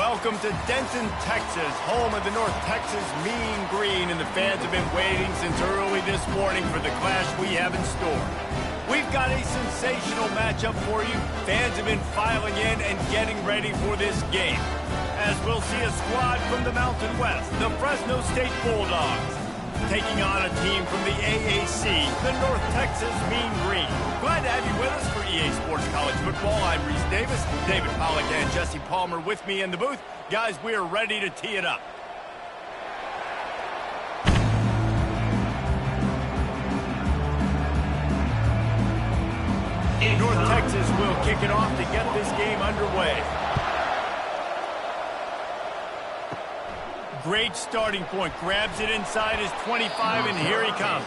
Welcome to Denton, Texas, home of the North Texas Mean Green, and the fans have been waiting since early this morning for the clash we have in store. We've got a sensational matchup for you. Fans have been filing in and getting ready for this game, as we'll see a squad from the Mountain West, the Fresno State Bulldogs, taking on a team from the AAC, the North Texas Mean Green. Glad to have you with us for EA Sports College Football. I'm Reese Davis, David Pollack and Jesse Palmer with me in the booth. Guys, we are ready to tee it up. North Texas will kick it off to get this game underway. Great starting point. Grabs it inside his 25, and here he comes.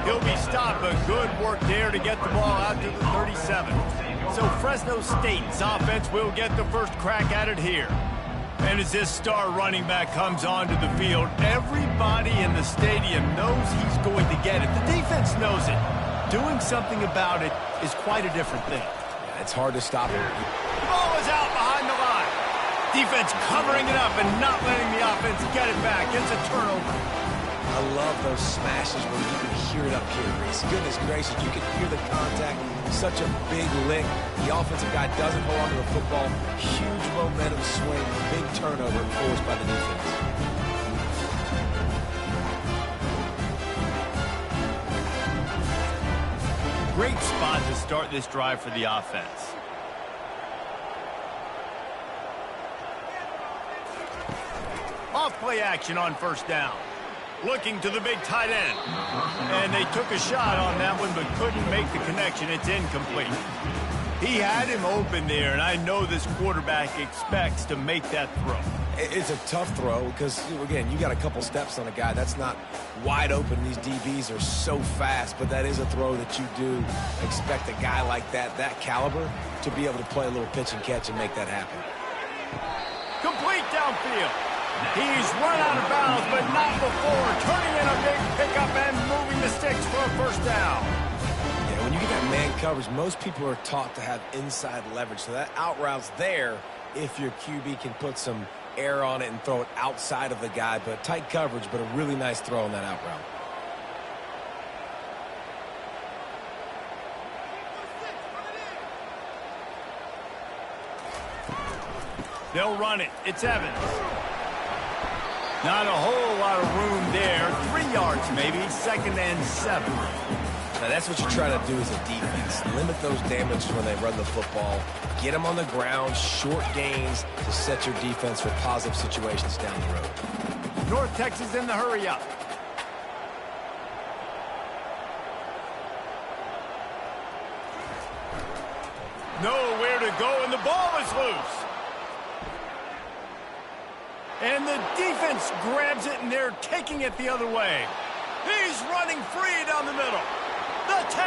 He'll be stopped, but good work there to get the ball out to the 37. So Fresno State's offense will get the first crack at it here. And as this star running back comes onto the field, everybody in the stadium knows he's going to get it. The defense knows it. Doing something about it is quite a different thing. Yeah, it's hard to stop him. The ball is out behind the line. Defense covering it up and not letting the offense get it back. It's a turnover. I love those smashes where you can hear it up here, Reese. Goodness gracious, you can hear the contact. Such a big lick. The offensive guy doesn't hold on to the football. Huge momentum swing. Big turnover forced by the defense. Great spot to start this drive for the offense. Off play action on first down. Looking to the big tight end. And they took a shot on that one but couldn't make the connection. It's incomplete. He had him open there, and I know this quarterback expects to make that throw. It's a tough throw because, again, you got a couple steps on a guy. That's not wide open. These DBs are so fast, but that is a throw that you do expect a guy like that caliber, to be able to play a little pitch and catch and make that happen. Complete downfield. He's run out of bounds, but not before. Turning in a big pickup and moving the sticks for a first down. Yeah, when you get that man coverage, most people are taught to have inside leverage. So that out route's there if your QB can put some air on it and throw it outside of the guy. But tight coverage, but a really nice throw on that out route. They'll run it. It's Evans. Not a whole lot of room there. 3 yards maybe. 2nd and 7. Now that's what you try to do as a defense. Limit those damages when they run the football. Get them on the ground. Short gains to set your defense for positive situations down the road. North Texas in the hurry up. Nowhere to go, and the ball is loose. And the defense grabs it, and they're taking it the other way. He's running free down the middle. The 10.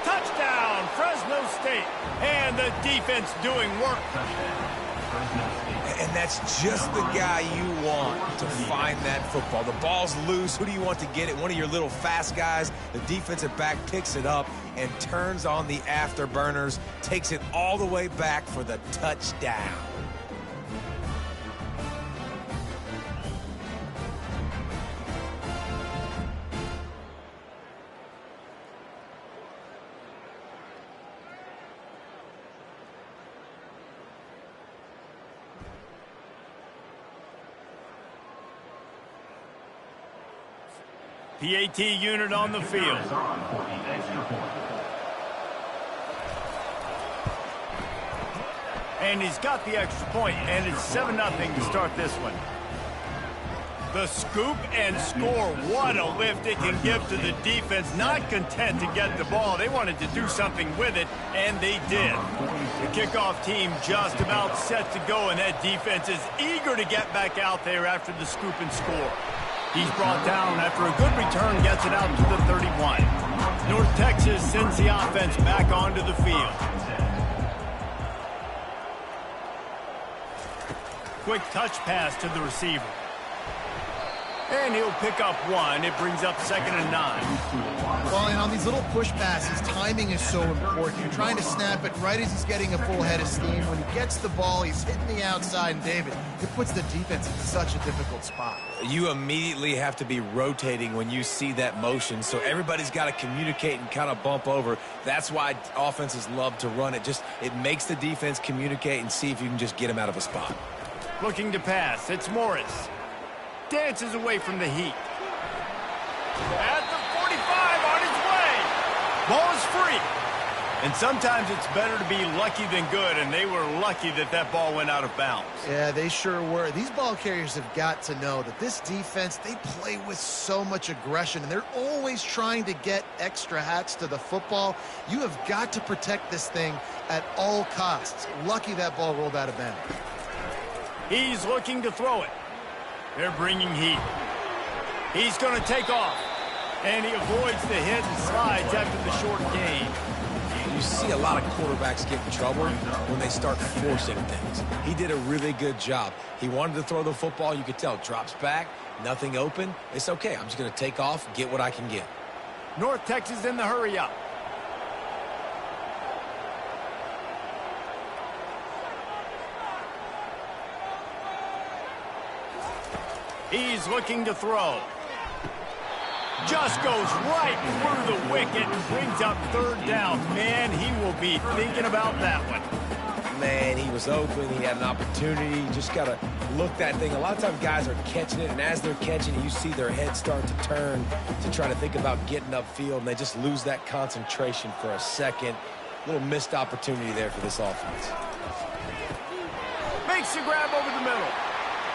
Touchdown, Fresno State. And the defense doing work. And that's just the guy you want to find that football. The ball's loose. Who do you want to get it? One of your little fast guys. The defensive back picks it up and turns on the afterburners. Takes it all the way back for the touchdown. PAT unit on the field. And he's got the extra point, and it's 7-0 to start this one. The scoop and score. What a lift it can give to the defense. Not content to get the ball. They wanted to do something with it, and they did. The kickoff team just about set to go, and that defense is eager to get back out there after the scoop and score. He's brought down after a good return, gets it out to the 31. North Texas sends the offense back onto the field. Quick touch pass to the receiver. And he'll pick up one. It brings up 2nd and 9. Well, and on these little push passes, timing is so important. You're trying to snap it right as he's getting a full head of steam. When he gets the ball, he's hitting the outside, and David, it puts the defense in such a difficult spot. You immediately have to be rotating when you see that motion, so everybody's got to communicate and kind of bump over. That's why offenses love to run it. It makes the defense communicate and see if you can just get him out of a spot. Looking to pass. It's Morris. Dances away from the heat. At the 45, on his way. Ball is free. And sometimes it's better to be lucky than good, and they were lucky that that ball went out of bounds. Yeah, they sure were. These ball carriers have got to know that this defense, they play with so much aggression, and they're always trying to get extra hats to the football. You have got to protect this thing at all costs. Lucky that ball rolled out of bounds. He's looking to throw it. They're bringing heat. He's going to take off. And he avoids the hit and slides after the short gain. You see a lot of quarterbacks get in trouble when they start forcing things. He did a really good job. He wanted to throw the football. You could tell. Drops back, nothing open. It's okay. I'm just going to take off, get what I can get. North Texas in the hurry up. He's looking to throw. Just goes right through the wicket and brings up 3rd down. Man, he will be thinking about that one. Man, he was open. He had an opportunity. You just got to look that thing. A lot of times guys are catching it, and as they're catching it, you see their head start to turn to try to think about getting upfield, and they just lose that concentration for a second. A little missed opportunity there for this offense. Makes the grab over the middle.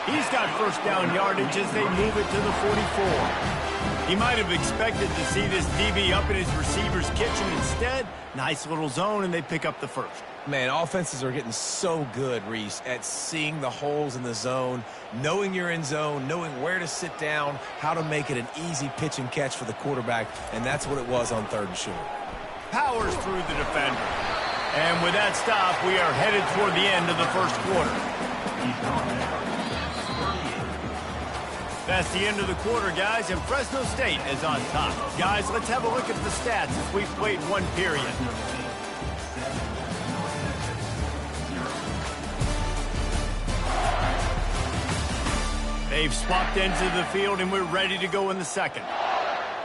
He's got 1st down yardage as they move it to the 44. He might have expected to see this DB up in his receiver's kitchen. Instead, nice little zone, and they pick up the 1st. Man, offenses are getting so good, Reese, at seeing the holes in the zone, knowing you're in zone, knowing where to sit down, how to make it an easy pitch and catch for the quarterback, and that's what it was on 3rd and short. Powers through the defender. And with that stop, we are headed toward the end of the 1st quarter. That's the end of the quarter, guys, and Fresno State is on top. Guys, let's have a look at the stats as we've played 1 period. They've swapped ends of the field, and we're ready to go in the 2nd.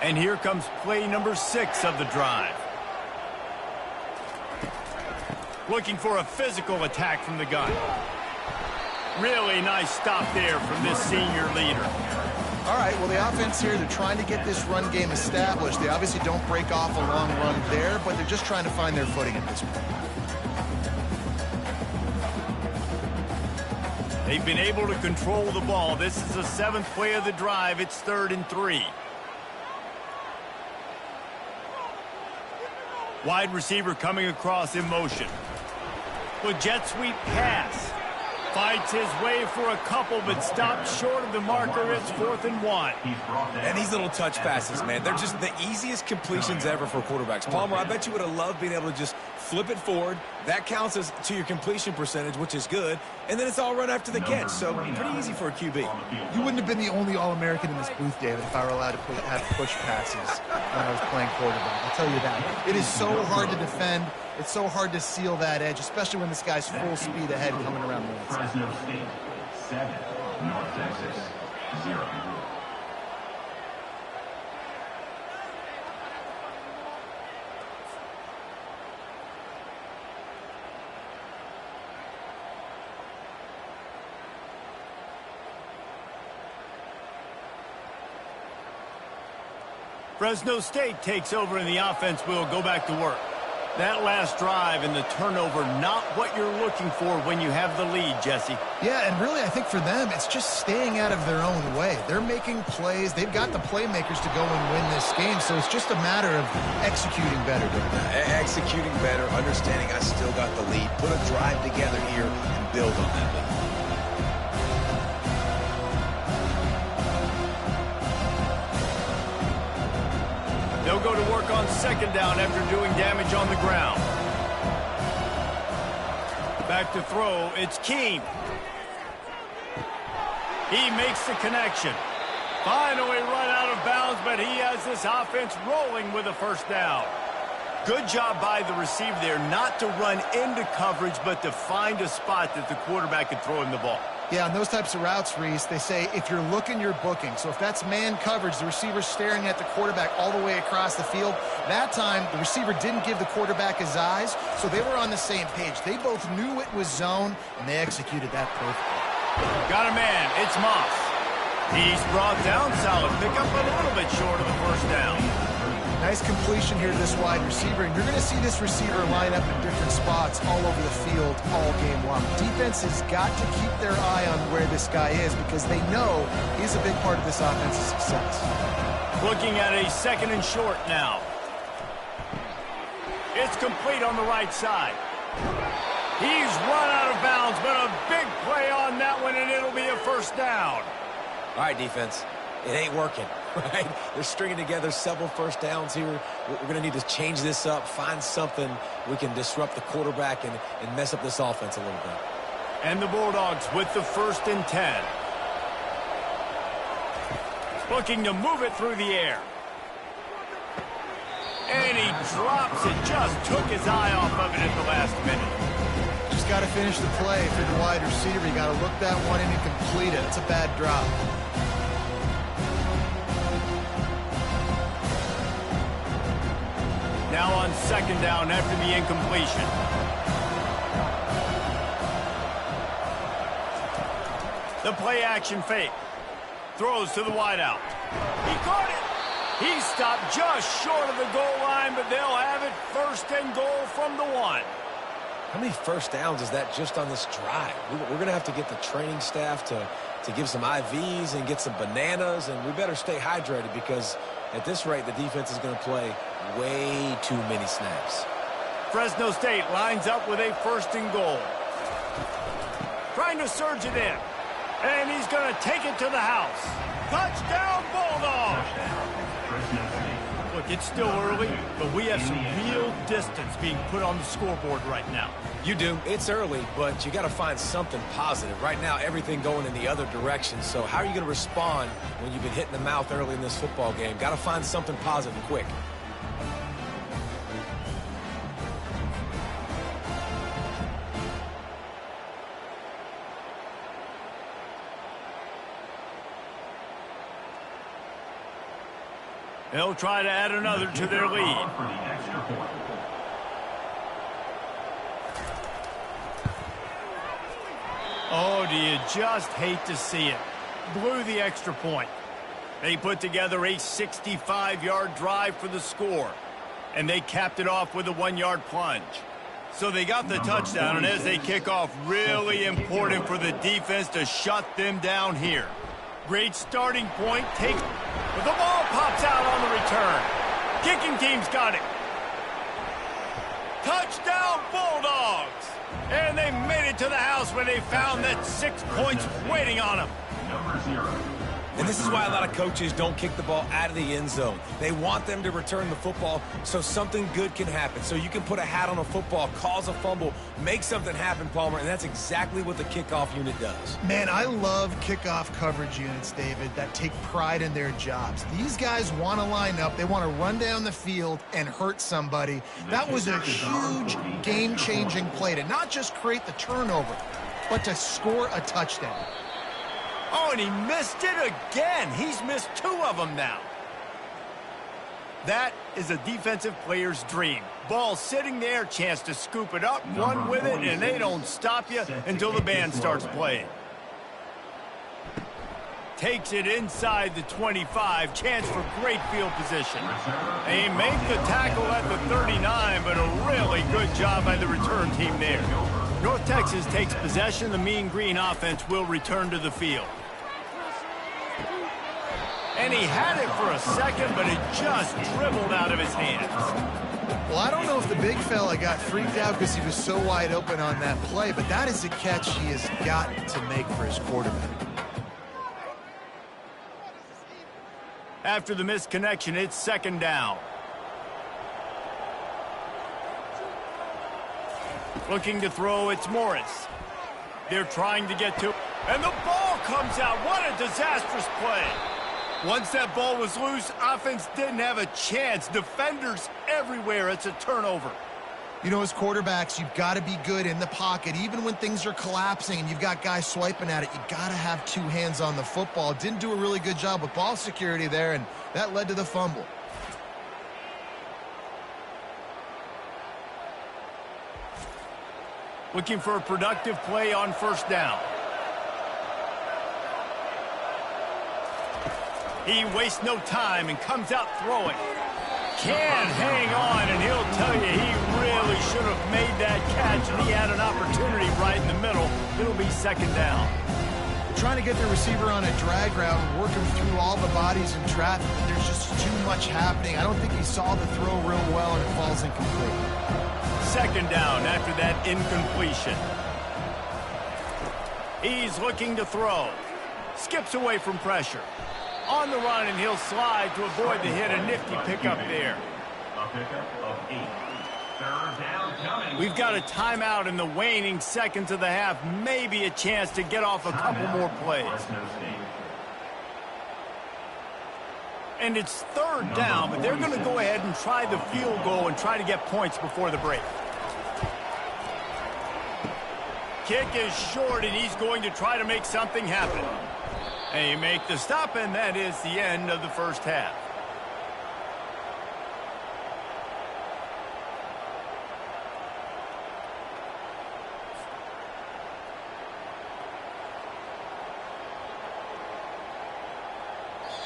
And here comes play number 6 of the drive. Looking for a physical attack from the gun. Really nice stop there from this senior leader. All right, well, the offense here, they're trying to get this run game established. They obviously don't break off a long run there, but they're just trying to find their footing at this point. They've been able to control the ball. This is the 7th play of the drive. It's 3rd and 3. Wide receiver coming across in motion. With jet sweep pass. Fights his way for a couple, but stops short of the marker. It's 4th and 1. And these little touch passes, man, they're just the easiest completions ever for quarterbacks. Palmer, I bet you would have loved being able to just flip it forward. That counts as to your completion percentage, which is good. And then it's all run after the catch, so pretty easy for a QB. You wouldn't have been the only All-American in this booth, David, if I were allowed to have push passes when I was playing quarterback. I'll tell you that. It is so hard to defend. It's so hard to seal that edge, especially when this guy's full speed ahead coming around the outside. Fresno State, 7. North Texas, 0. Fresno State takes over, and the offense will go back to work. That last drive and the turnover, not what you're looking for when you have the lead, Jesse. Yeah, and really, I think for them, it's just staying out of their own way. They're making plays. They've got the playmakers to go and win this game, so it's just a matter of executing better. Executing better, understanding I still got the lead. Put a drive together here and build on that lead. They'll go to work on 2nd down after doing damage on the ground. Back to throw, it's Keene. He makes the connection. Finally run out of bounds, but he has this offense rolling with a first down. Good job by the receiver there not to run into coverage, but to find a spot that the quarterback could throw him the ball. Yeah, on those types of routes, Reese, they say if you're looking, you're booking. So if that's man coverage, the receiver's staring at the quarterback all the way across the field. That time, the receiver didn't give the quarterback his eyes, so they were on the same page. They both knew it was zone, and they executed that perfectly. Got a man. It's Moss. He's brought down. Solid pickup, a little bit short of the first down. Nice completion here to this wide receiver, and you're going to see this receiver line up in different spots all over the field all game long. Defense has got to keep their eye on where this guy is because they know he's a big part of this offense's success. Looking at a second and short now. It's complete on the right side. He's run out of bounds, but a big play on that one, and it'll be a first down. All right, defense. It ain't working, right? They're stringing together several first downs here. We're going to need to change this up, find something we can disrupt the quarterback and mess up this offense a little bit. And the Bulldogs with the 1st and 10. Looking to move it through the air. And he drops it. Just took his eye off of it at the last minute. Just got to finish the play for the wide receiver. You got to look that one in and complete it. It's a bad drop. Now on 2nd down after the incompletion. The play action fake. Throws to the wideout. He caught it. He stopped just short of the goal line, but they'll have it 1st and goal from the 1. How many first downs is that just on this drive? We're going to have to get the training staff to give some IVs and get some bananas, and we better stay hydrated because at this rate, the defense is going to play way too many snaps. Fresno State lines up with a 1st and goal. Trying to surge it in. And he's going to take it to the house. Touchdown, Bulldogs! Look, it's still early, but we have some real distance being put on the scoreboard right now. You do. It's early, but you got to find something positive. Right now, everything going in the other direction. So how are you going to respond when you've been hit in the mouth early in this football game? Got to find something positive quick. They'll try to add another to their lead. Oh, do you just hate to see it? Blew the extra point. They put together a 65-yard drive for the score, and they capped it off with a 1-yard plunge. So they got the touchdown, and as they kick off, really important for the defense to shut them down here. Great starting point. But the ball pops out on the return. Kicking team's got it. Touchdown, Bulldogs! And they made it to the house when they found that 6 points waiting on them. Number 0. And this is why a lot of coaches don't kick the ball out of the end zone. They want them to return the football so something good can happen. So you can put a hat on a football, cause a fumble, make something happen, Palmer, and that's exactly what the kickoff unit does. Man, I love kickoff coverage units, David, that take pride in their jobs. These guys want to line up. They want to run down the field and hurt somebody. That was a huge game-changing play to not just create the turnover, but to score a touchdown. Oh, and he missed it again. He's missed 2 of them now. That is a defensive player's dream. Ball sitting there, chance to scoop it up, run with it, and they don't stop you until the band starts playing. Takes it inside the 25, chance for great field position. They make the tackle at the 39, but a really good job by the return team there. North Texas takes possession. The Mean Green offense will return to the field. And he had it for a second, but it just dribbled out of his hands. Well, I don't know if the big fella got freaked out because he was so wide open on that play, but that is a catch he has got to make for his quarterback. After the missed connection, it's 2nd down. Looking to throw, it's Morris. They're trying to get to, and the ball comes out. What a disastrous play. Once that ball was loose, offense didn't have a chance. Defenders everywhere. It's a turnover. You know, as quarterbacks, you've got to be good in the pocket. Even when things are collapsing and you've got guys swiping at it, you've got to have two hands on the football. Didn't do a really good job with ball security there, and that led to the fumble. Looking for a productive play on first down. He wastes no time and comes out throwing. Can't hang on, and he'll tell you he really should have made that catch, and he had an opportunity right in the middle. It'll be second down. Trying to get the receiver on a drag route, working through all the bodies in traffic. There's just too much happening. I don't think he saw the throw real well, and it falls incomplete. Second down after that incompletion. He's looking to throw. Skips away from pressure. On the run, and he'll slide to avoid the hit. A nifty pickup there. A pickup of 8. Third down coming. We've got a timeout in the waning seconds of the half. Maybe a chance to get off a couple more plays. And it's third down, but they're going to go ahead and try the field goal and try to get points before the break. Kick is short, and he's going to try to make something happen. And you make the stop, and that is the end of the first half.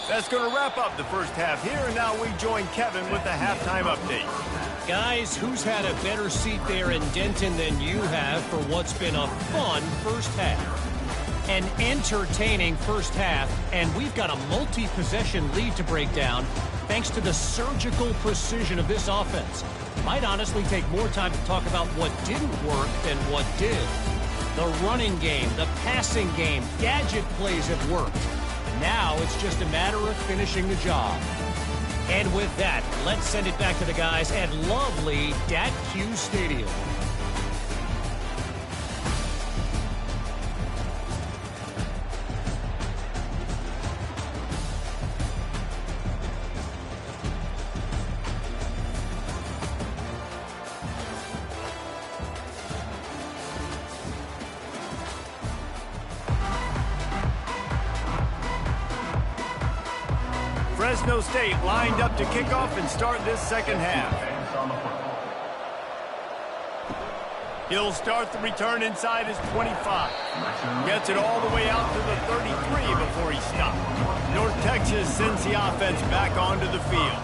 That's going to wrap up the first half here, and now we join Kevin with the halftime update. Guys, who's had a better seat there in Denton than you have for what's been a fun first half? An entertaining first half, and we've got a multi-possession lead to break down thanks to the surgical precision of this offense. Might honestly take more time to talk about what didn't work than what did. The running game, the passing game, gadget plays have worked. Now it's just a matter of finishing the job. And with that, let's send it back to the guys at lovely Dat Q Stadium. Fresno State lined up to kick off and start this second half. He'll start the return inside his 25. Gets it all the way out to the 33 before he stopped. North Texas sends the offense back onto the field.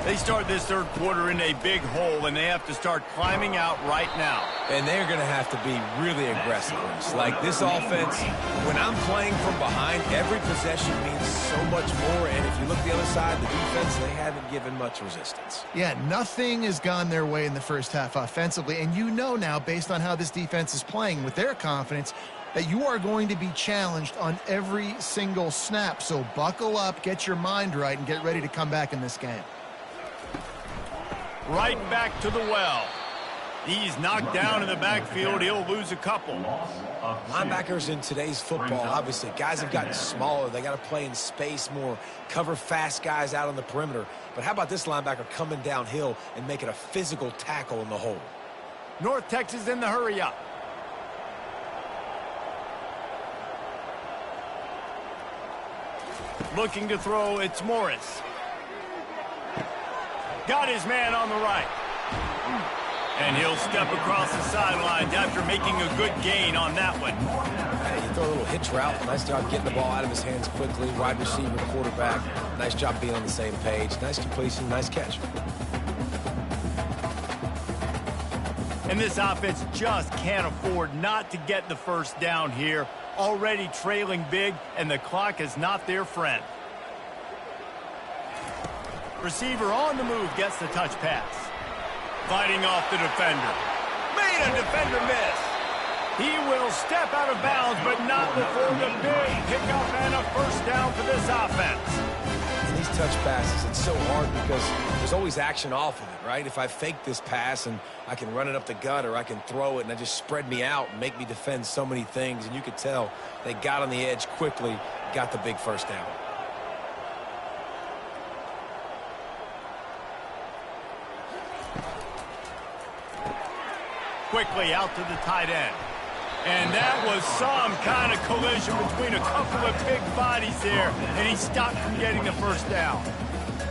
They start this third quarter in a big hole, and they have to start climbing out right now. And they're going to have to be really aggressive. Like this offense, when I'm playing from behind, every possession means so much more. And if you look the other side, the defense, they haven't given much resistance. Yeah, nothing has gone their way in the first half offensively. And you know now, based on how this defense is playing with their confidence, that you are going to be challenged on every single snap. So buckle up, get your mind right, and get ready to come back in this game. Right back to the well. He's knocked down in the backfield. He'll lose a couple. Linebackers in today's football, obviously, guys have gotten smaller. They got to play in space more, cover fast guys out on the perimeter. But how about this linebacker coming downhill and making a physical tackle in the hole? North Texas in the hurry up. Looking to throw, it's Morris. Got his man on the right. And he'll step across the sidelines after making a good gain on that one. Hey, you throw a little hitch route. Nice job getting the ball out of his hands quickly. Wide receiver, quarterback. Nice job being on the same page. Nice completion, nice catch. And this offense just can't afford not to get the first down here. Already trailing big, and the clock is not their friend. Receiver on the move gets the touch pass. Fighting off the defender. Made a defender miss. He will step out of bounds, but not before the big pickup and a first down for this offense. And these touch passes, it's so hard because there's always action off of it, right? If I fake this pass and I can run it up the gut or I can throw it and I just spread me out and make me defend so many things. And you could tell they got on the edge quickly, got the big first down. quickly out to the tight end. And that was some kind of collision between a couple of big bodies there, and he stopped from getting the first down.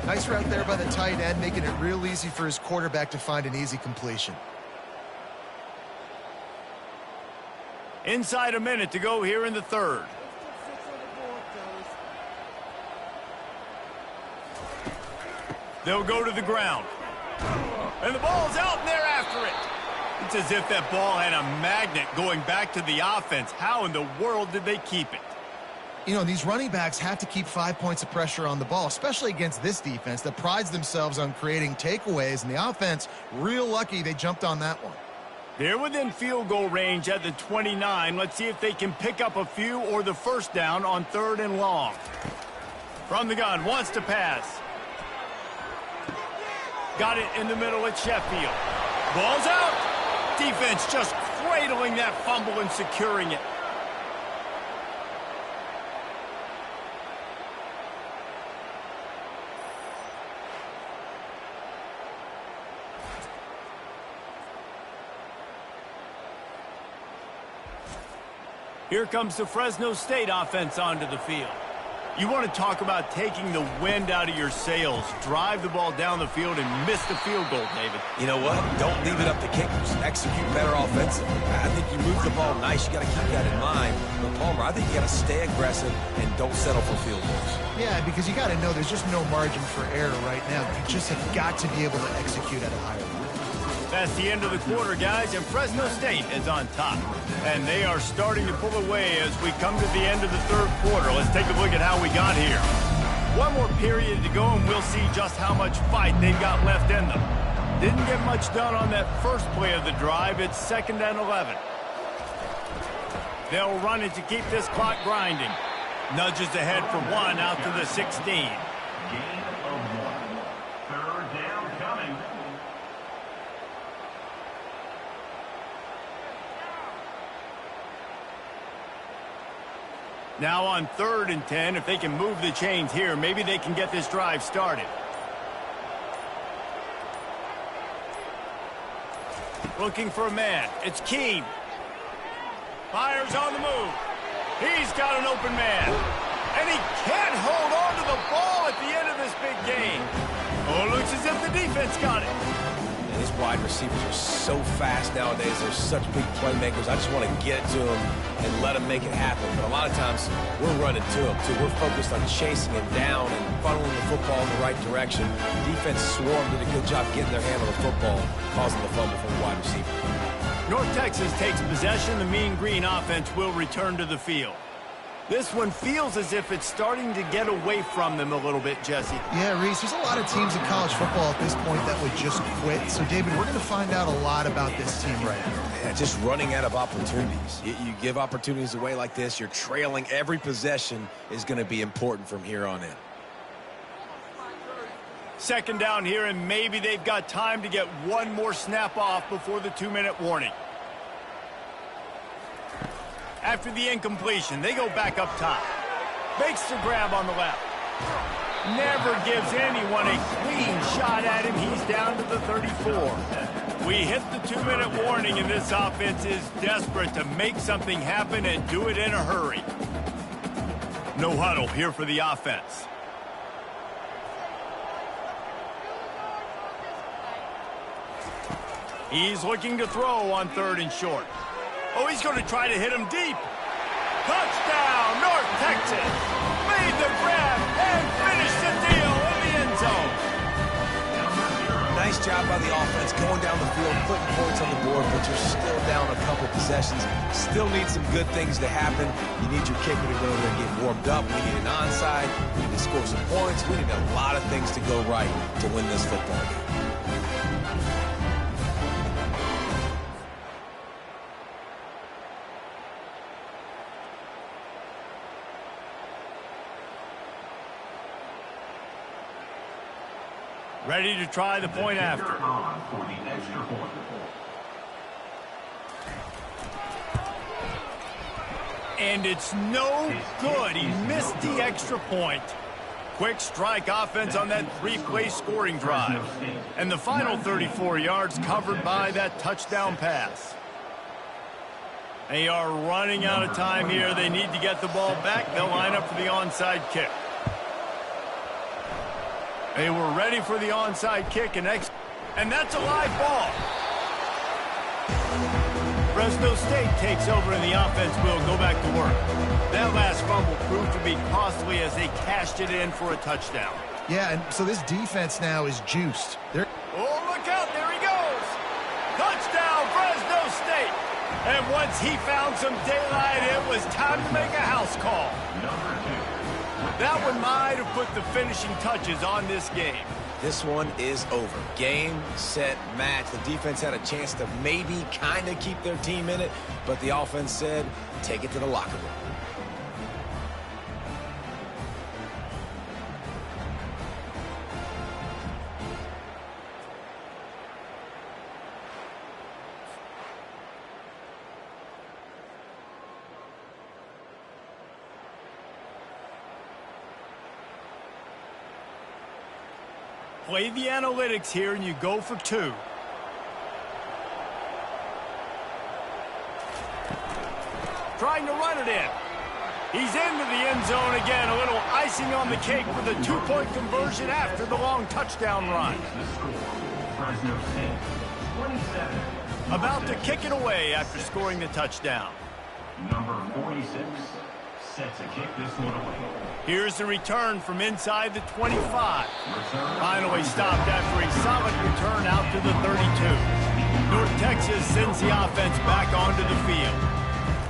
Nice route there by the tight end, making it real easy for his quarterback to find an easy completion. Inside a minute to go here in the third. They'll go to the ground. And the ball's out, and they're after it. It's as if that ball had a magnet going back to the offense. How in the world did they keep it? You know, these running backs have to keep 5 points of pressure on the ball, especially against this defense that prides themselves on creating takeaways, and the offense, real lucky they jumped on that one. They're within field goal range at the 29. Let's see if they can pick up a few or the first down on 3rd and long. From the gun, wants to pass. Got it in the middle at Sheffield. Ball's out. Defense just cradling that fumble and securing it. Here comes the Fresno State offense onto the field. You want to talk about taking the wind out of your sails. Drive the ball down the field and miss the field goal, David. You know what? Don't leave it up to kickers. Execute better offensively. I think you move the ball nice. You got to keep that in mind. But Palmer, I think you got to stay aggressive and don't settle for field goals. Yeah, because you got to know there's just no margin for error right now. You just have got to be able to execute at a higher level. That's the end of the quarter, guys, and Fresno State is on top. And they are starting to pull away as we come to the end of the third quarter. Let's take a look at how we got here. One more period to go, and we'll see just how much fight they've got left in them. Didn't get much done on that first play of the drive. It's 2nd and 11. They'll run it to keep this clock grinding. Nudges ahead for 1 out to the 16. Gain of 1. 3rd down coming. Now on 3rd and 10, if they can move the chains here, maybe they can get this drive started. Looking for a man. It's Keene. Fires on the move. He's got an open man. And he can't hold on to the ball at the end of this big game. Oh, it looks as if the defense got it. And these wide receivers are so fast nowadays. They're such big playmakers. I just want to get to them and let them make it happen. But a lot of times, we're running to them, too. We're focused on chasing him down and funneling the football in the right direction. Defense swarmed, did a good job getting their hand on the football, causing the fumble from the wide receiver. North Texas takes possession. The Mean Green offense will return to the field. This one feels as if it's starting to get away from them a little bit, Jesse. Yeah, Reese, there's a lot of teams in college football at this point that would just quit. So, David, we're going to find out a lot about this team right now. Yeah, just running out of opportunities. You give opportunities away like this, you're trailing. Every possession is going to be important from here on in. 2nd down here, and maybe they've got time to get one more snap off before the 2-minute warning. After the incompletion, they go back up top. Makes the grab on the left. Never gives anyone a clean shot at him. He's down to the 34. We hit the 2-minute warning, and this offense is desperate to make something happen and do it in a hurry. No huddle here for the offense. He's looking to throw on 3rd and short. Oh, he's going to try to hit him deep. Touchdown, North Texas. Made the grab and finished the deal in the end zone. Nice job by the offense going down the field, putting points on the board, but you're still down a couple possessions. Still need some good things to happen. You need your kicker to go there and get warmed up. We need an onside. We need to score some points. We need a lot of things to go right to win this football game. Ready to try the point after. For the extra point. And it's no good. He missed the extra point. Quick strike offense on that three-play scoring drive. And the final 34 yards covered by that touchdown pass. They are running out of time here. They need to get the ball back. They'll line up for the onside kick. They were ready for the onside kick, and that's a live ball. Fresno State takes over, and the offense will go back to work. That last fumble proved to be costly as they cashed it in for a touchdown. Yeah, and so this defense now is juiced. Oh, look out. There he goes. Touchdown, Fresno State. And once he found some daylight, it was time to make a house call. That one might have put the finishing touches on this game. This one is over. Game, set, match. The defense had a chance to maybe kind of keep their team in it, but the offense said, take it to the locker room. Play the analytics here, and you go for two. Trying to run it in. He's into the end zone again. A little icing on the cake with a two-point conversion after the long touchdown run. Fresno State, 27. About to kick it away after scoring the touchdown. Number 46, set to kick this one away. Here's the return from inside the 25. Finally stopped after a solid return out to the 32. North Texas sends the offense back onto the field.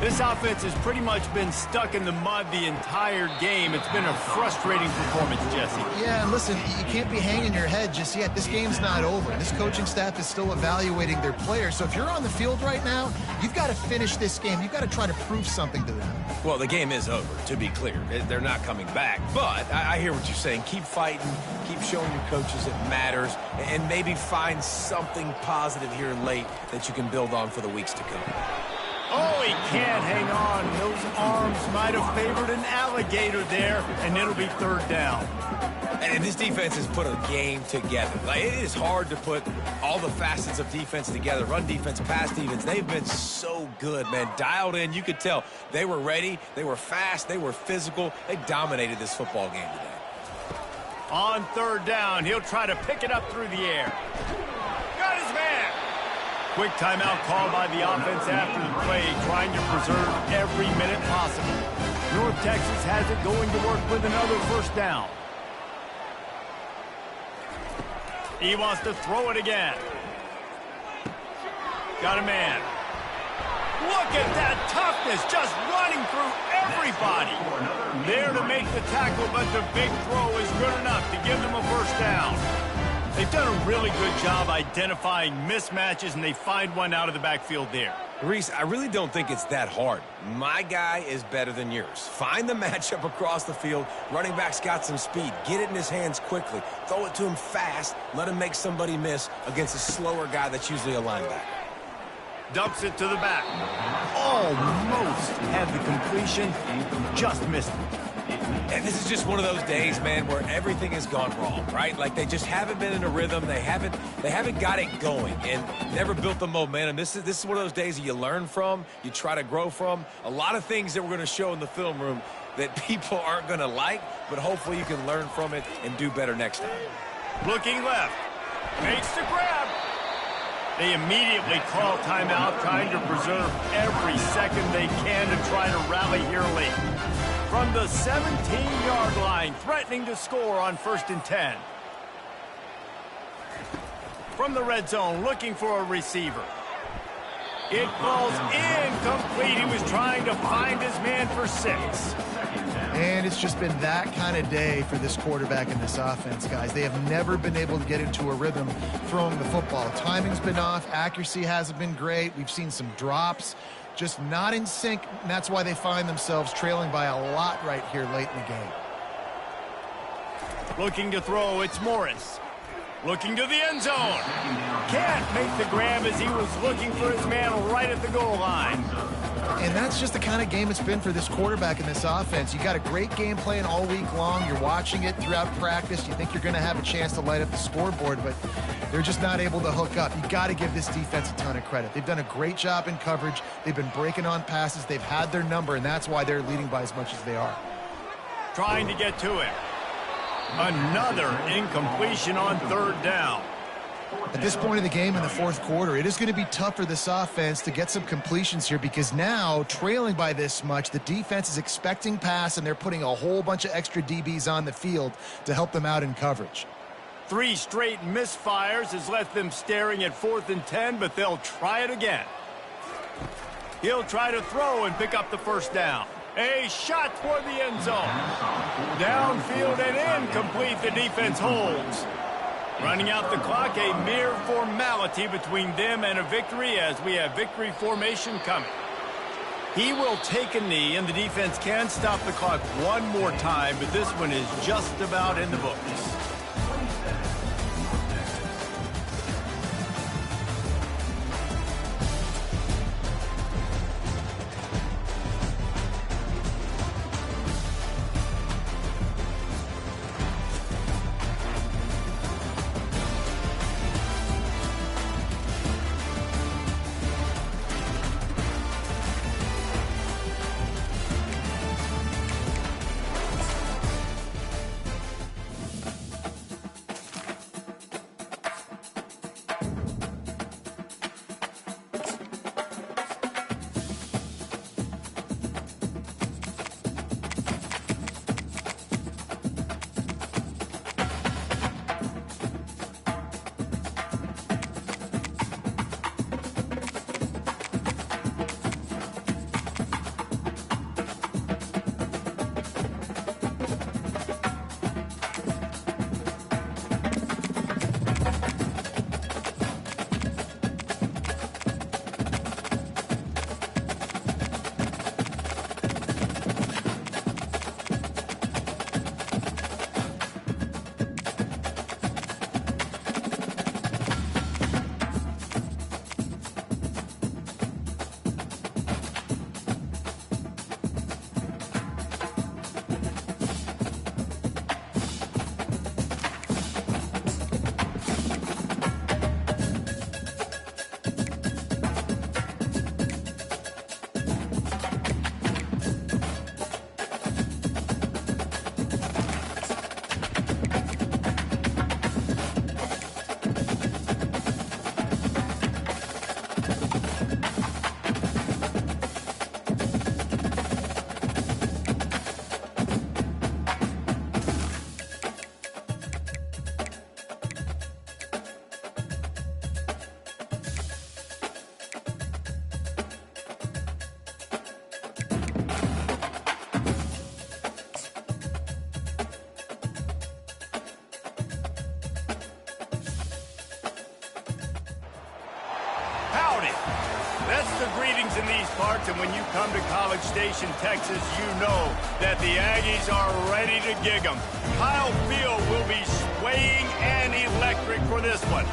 This offense has pretty much been stuck in the mud the entire game. It's been a frustrating performance, Jesse. Yeah, and listen, you can't be hanging your head just yet. This game's not over. This coaching staff is still evaluating their players. So if you're on the field right now, you've got to finish this game. You've got to try to prove something to them. Well, the game is over, to be clear. They're not coming back. But I hear what you're saying. Keep fighting. Keep showing your coaches it matters. And maybe find something positive here late that you can build on for the weeks to come. Oh, he can't hang on. Those arms might have favored an alligator there, and it'll be third down. And this defense has put a game together. Like, it is hard to put all the facets of defense together. Run defense, pass defense. They've been so good, man. Dialed in. You could tell they were ready. They were fast. They were physical. They dominated this football game today. On third down, he'll try to pick it up through the air. Got his man. Quick timeout call by the offense after the play, trying to preserve every minute possible. North Texas has it going to work with another first down. He wants to throw it again. Got a man. Look at that toughness, just running through everybody. There to make the tackle, but the big throw is good enough to give them a first down. They've done a really good job identifying mismatches, and they find one out of the backfield there. Reese, I really don't think it's that hard. My guy is better than yours. Find the matchup across the field. Running back's got some speed. Get it in his hands quickly. Throw it to him fast. Let him make somebody miss against a slower guy that's usually a linebacker. Dumps it to the back. Almost had the completion. Just missed it. And this is just one of those days, man, where everything has gone wrong, right? Like, they just haven't been in a rhythm. They haven't got it going and never built the momentum. This is one of those days that you learn from, you try to grow from. A lot of things that we're going to show in the film room that people aren't going to like, but hopefully you can learn from it and do better next time. Looking left. Makes the grab. They immediately call timeout, trying to preserve every second they can to try to rally here late. From the 17-yard line, threatening to score on 1st and 10. From the red zone, looking for a receiver. It falls incomplete. He was trying to find his man for 6. And it's just been that kind of day for this quarterback and this offense, guys. They have never been able to get into a rhythm throwing the football. Timing's been off. Accuracy hasn't been great. We've seen some drops. Just not in sync, and that's why they find themselves trailing by a lot right here late in the game. Looking to throw, it's Morris. Looking to the end zone. Can't make the grab as he was looking for his man right at the goal line. And that's just the kind of game it's been for this quarterback in this offense. You got a great game plan all week long. You're watching it throughout practice. You think you're going to have a chance to light up the scoreboard, but they're just not able to hook up. You got to give this defense a ton of credit. They've done a great job in coverage. They've been breaking on passes. They've had their number, and that's why they're leading by as much as they are. Trying to get to it. Another incompletion on third down. At this point of the game in the fourth quarter, it is going to be tough for this offense to get some completions here because now, trailing by this much, the defense is expecting pass, and they're putting a whole bunch of extra DBs on the field to help them out in coverage. 3 straight misfires has left them staring at 4th and 10, but they'll try it again. He'll try to throw and pick up the first down. A shot toward the end zone. Downfield and incomplete. The defense holds. Running out the clock, a mere formality between them and a victory as we have victory formation coming. He will take a knee, and the defense can stop the clock one more time, but this one is just about in the books. That's the greetings in these parts, and when you come to College Station, Texas, you know that the Aggies are ready to gig them. Kyle Field will be swaying and electric for this one.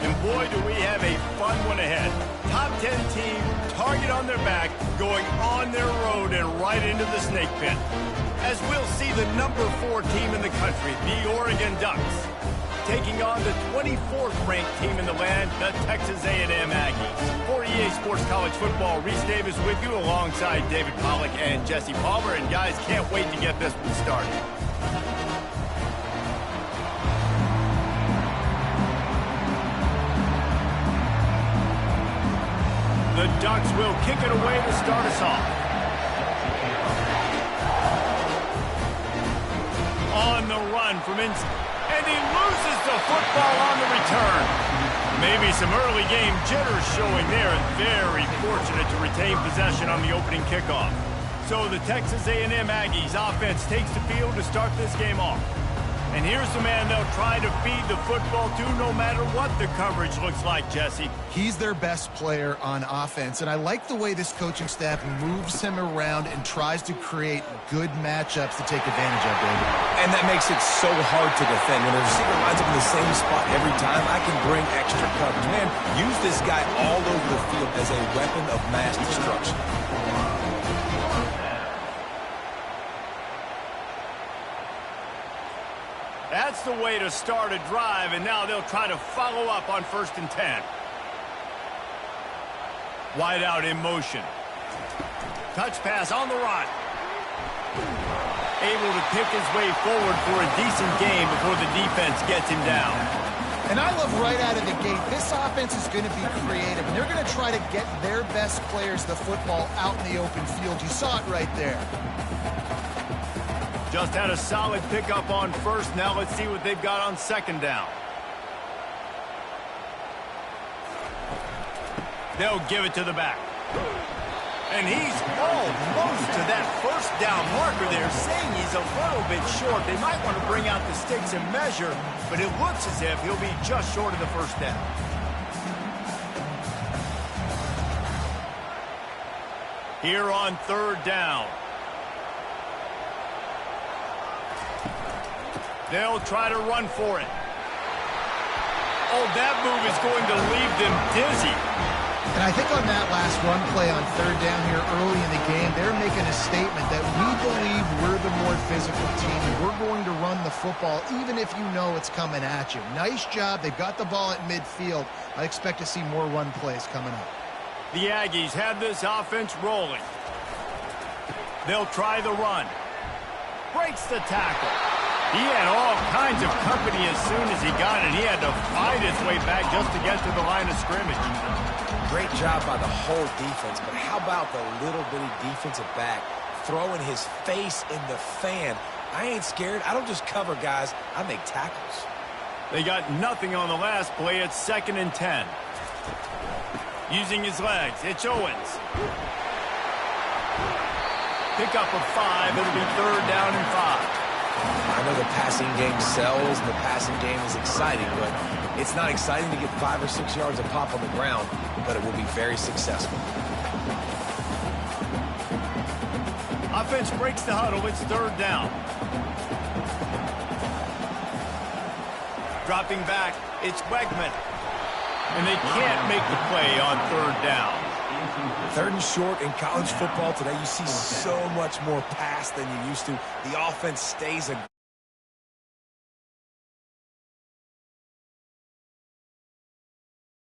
And boy, do we have a fun one ahead. Top 10 team, target on their back, going on their road and right into the snake pit. As we'll see the number 4 team in the country, the Oregon Ducks, taking on the 24th ranked team in the land, the Texas A&M Aggies. For EA Sports College Football, Reese Davis with you alongside David Pollack and Jesse Palmer. And guys, can't wait to get this one started. The Ducks will kick it away to start us off. On the run from inside. And he loses the football on the return. Maybe some early game jitters showing there. Very fortunate to retain possession on the opening kickoff. So the Texas A&M Aggies offense takes the field to start this game off. And here's the man they'll try to feed the football to no matter what the coverage looks like, Jesse. He's their best player on offense, and I like the way this coaching staff moves him around and tries to create good matchups to take advantage of, David. And that makes it so hard to defend. When the receiver lines up in the same spot every time, I can bring extra coverage. Man, use this guy all over the field as a weapon of mass destruction. That's the way to start a drive, and now they'll try to follow up on 1st and 10. Wide out in motion. Touch pass on the run. Able to pick his way forward for a decent gain before the defense gets him down. And I love right out of the gate, this offense is going to be creative, and they're going to try to get their best players the football out in the open field. You saw it right there. Just had a solid pickup on 1st. Now let's see what they've got on 2nd down. They'll give it to the back. And he's almost to that 1st down marker there, saying he's a little bit short. They might want to bring out the sticks and measure, but it looks as if he'll be just short of the 1st down. Here on 3rd down. They'll try to run for it. Oh, that move is going to leave them dizzy. And I think on that last run play on 3rd down here early in the game, they're making a statement that we believe we're the more physical team, and we're going to run the football even if you know it's coming at you. Nice job. They've got the ball at midfield. I expect to see more run plays coming up. The Aggies have this offense rolling. They'll try the run. Breaks the tackle. He had all kinds of company as soon as he got it. He had to fight his way back just to get to the line of scrimmage. Great job by the whole defense, but how about the little bitty defensive back throwing his face in the fan? I ain't scared. I don't just cover guys. I make tackles. They got nothing on the last play. It's 2nd and 10. Using his legs, it's Owens. Pick up of 5. It'll be 3rd down and 5. I know the passing game sells, and the passing game is exciting, but it's not exciting to get 5 or 6 yards of pop on the ground, but it will be very successful. Offense breaks the huddle. It's 3rd down. Dropping back, it's Wegman. And they can't make the play on 3rd down. 3rd and short in college football today, you see so much more pass than you used to. The offense stays aggressive.